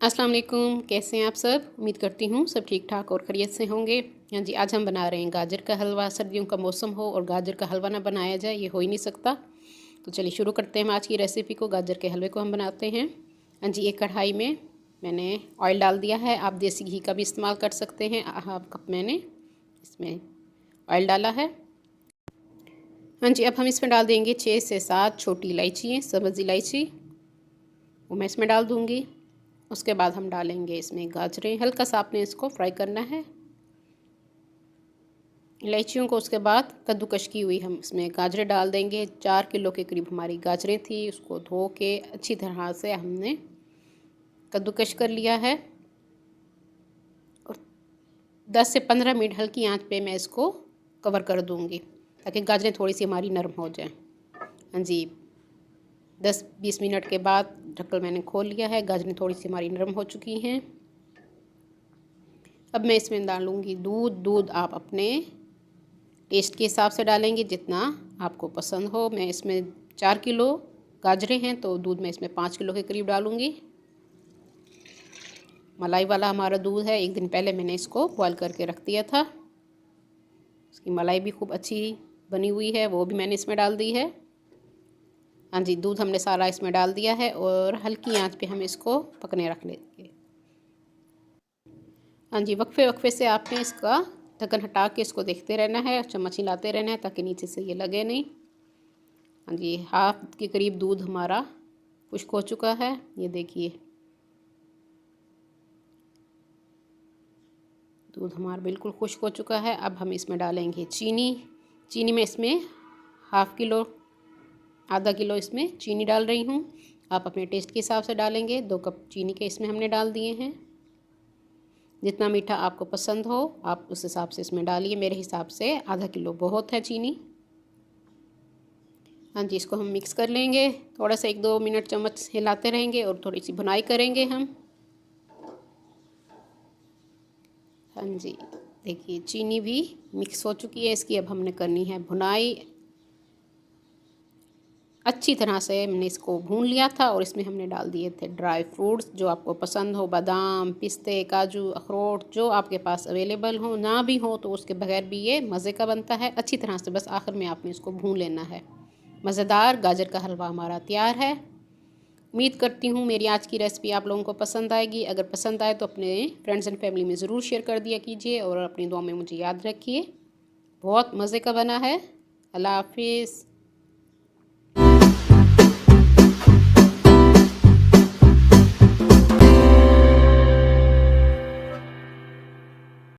अस्सलाम वालेकुम, कैसे हैं आप सब। उम्मीद करती हूँ सब ठीक ठाक और खैरियत से होंगे। हाँ जी, आज हम बना रहे हैं गाजर का हलवा। सर्दियों का मौसम हो और गाजर का हलवा ना बनाया जाए, ये हो ही नहीं सकता। तो चलिए शुरू करते हैं आज की रेसिपी को। गाजर के हलवे को हम बनाते हैं। हाँ जी, एक कढ़ाई में मैंने ऑयल डाल दिया है। आप देसी घी का भी इस्तेमाल कर सकते हैं। हाफ कप मैंने इसमें ऑयल डाला है। हाँ जी, अब हम इसमें डाल देंगे 6 से 7 छोटी इलायची, सब्ज़ इलायची, वो मैं इसमें डाल दूँगी। उसके बाद हम डालेंगे इसमें गाजरें। हल्का सा आपने इसको फ्राई करना है इलायचियों को। उसके बाद कद्दूकश की हुई हम इसमें गाजरें डाल देंगे। 4 किलो के करीब हमारी गाजरें थी, उसको धो के अच्छी तरह से हमने कद्दूकश कर लिया है। और 10 से 15 मिनट हल्की आंच पे मैं इसको कवर कर दूंगी ताकि गाजरें थोड़ी सी हमारी नरम हो जाएं। हाँ जी, 10-20 मिनट के बाद ढक्कन मैंने खोल लिया है। गाजरें थोड़ी सी हमारी नरम हो चुकी हैं। अब मैं इसमें डालूँगी दूध आप अपने टेस्ट के हिसाब से डालेंगे, जितना आपको पसंद हो। मैं इसमें 4 किलो गाजरें हैं तो दूध मैं इसमें 5 किलो के करीब डालूँगी। मलाई वाला हमारा दूध है, एक दिन पहले मैंने इसको बॉयल करके रख दिया था। उसकी मलाई भी खूब अच्छी बनी हुई है, वो भी मैंने इसमें डाल दी है। हाँ जी, दूध हमने सारा इसमें डाल दिया है और हल्की आंच पे हम इसको पकने रख लेंगे। हाँ जी, वक्फे वक्फे से आपने इसका ढक्कन हटा के इसको देखते रहना है, चम्मच हिलाते रहना है ताकि नीचे से ये लगे नहीं। हाँ जी, हाफ के करीब दूध हमारा खुश्क हो चुका है, ये देखिए दूध हमारा बिल्कुल खुश्क हो चुका है। अब हम इसमें डालेंगे चीनी मैं इसमें आधा किलो इसमें चीनी डाल रही हूँ। आप अपने टेस्ट के हिसाब से डालेंगे। 2 कप चीनी के इसमें हमने डाल दिए हैं। जितना मीठा आपको पसंद हो आप उस हिसाब से इसमें डालिए। मेरे हिसाब से आधा किलो बहुत है चीनी। हाँ जी, इसको हम मिक्स कर लेंगे। थोड़ा सा 1-2 मिनट चम्मच हिलाते रहेंगे और थोड़ी सी भुनाई करेंगे हम। हाँ जी, देखिए चीनी भी मिक्स हो चुकी है। इसकी अब हमने करनी है भुनाई। अच्छी तरह से हमने इसको भून लिया था और इसमें हमने डाल दिए थे ड्राई फ्रूट्स जो आपको पसंद हो, बादाम, पिस्ते, काजू, अखरोट, जो आपके पास अवेलेबल हो। ना भी हो तो उसके बगैर भी ये मज़े का बनता है। अच्छी तरह से बस आखिर में आपने इसको भून लेना है। मज़ेदार गाजर का हलवा हमारा तैयार है। उम्मीद करती हूँ मेरी आज की रेसिपी आप लोगों को पसंद आएगी। अगर पसंद आए तो अपने फ्रेंड्स एंड फैमिली में ज़रूर शेयर कर दिया कीजिए और अपनी दुआ में मुझे याद रखिए। बहुत मज़े का बना है। अल्लाह हाफिज़।